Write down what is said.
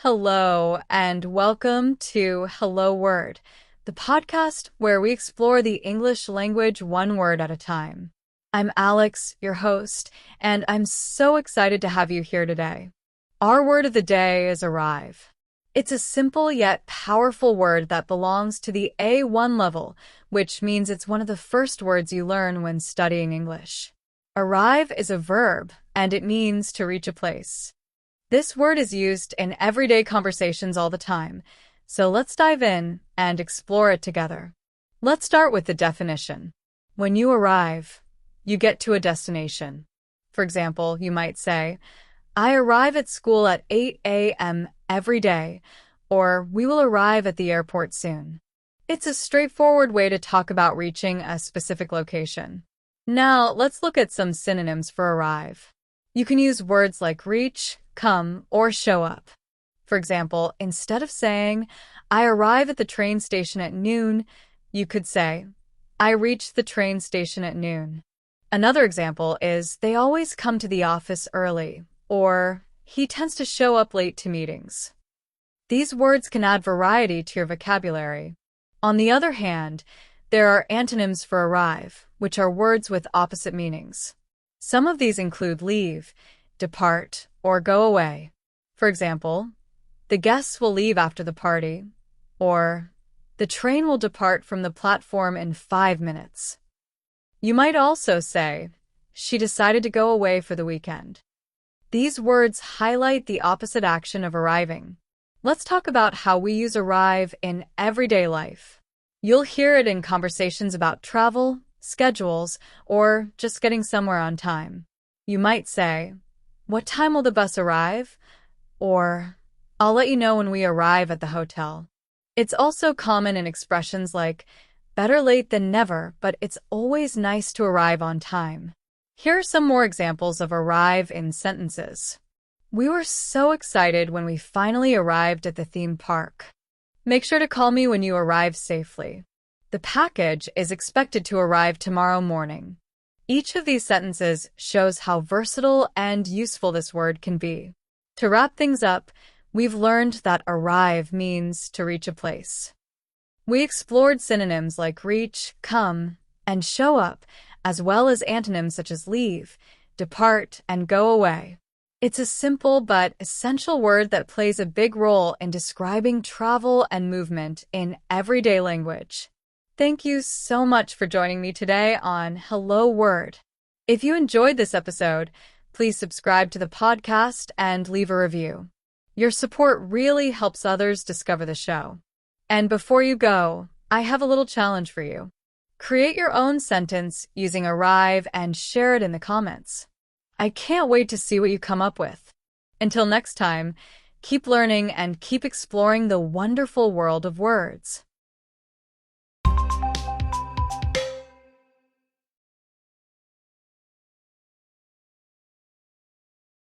Hello, and welcome to Hello Word, the podcast where we explore the English language one word at a time. I'm Alex, your host, and I'm so excited to have you here today. Our word of the day is arrive. It's a simple yet powerful word that belongs to the A1 level, which means it's one of the first words you learn when studying English. Arrive is a verb, and it means to reach a place. This word is used in everyday conversations all the time, so let's dive in and explore it together. Let's start with the definition. When you arrive, you get to a destination. For example, you might say, I arrive at school at 8 a.m. every day, or we will arrive at the airport soon. It's a straightforward way to talk about reaching a specific location. Now, let's look at some synonyms for arrive. You can use words like reach, come, or show up. For example, instead of saying, I arrive at the train station at noon, you could say, I reach the train station at noon. Another example is, they always come to the office early, or he tends to show up late to meetings. These words can add variety to your vocabulary. On the other hand, there are antonyms for arrive, which are words with opposite meanings. Some of these include leave, depart, or go away. For example, the guests will leave after the party, or the train will depart from the platform in 5 minutes. You might also say, she decided to go away for the weekend. These words highlight the opposite action of arriving. Let's talk about how we use arrive in everyday life. You'll hear it in conversations about travel, schedules, or just getting somewhere on time. You might say, what time will the bus arrive? Or, I'll let you know when we arrive at the hotel. It's also common in expressions like, better late than never, but it's always nice to arrive on time. Here are some more examples of arrive in sentences. We were so excited when we finally arrived at the theme park. Make sure to call me when you arrive safely. The package is expected to arrive tomorrow morning. Each of these sentences shows how versatile and useful this word can be. To wrap things up, we've learned that arrive means to reach a place. We explored synonyms like reach, come, and show up, as well as antonyms such as leave, depart, and go away. It's a simple but essential word that plays a big role in describing travel and movement in everyday language. Thank you so much for joining me today on Hello Word. If you enjoyed this episode, please subscribe to the podcast and leave a review. Your support really helps others discover the show. And before you go, I have a little challenge for you. Create your own sentence using arrive and share it in the comments. I can't wait to see what you come up with. Until next time, keep learning and keep exploring the wonderful world of words.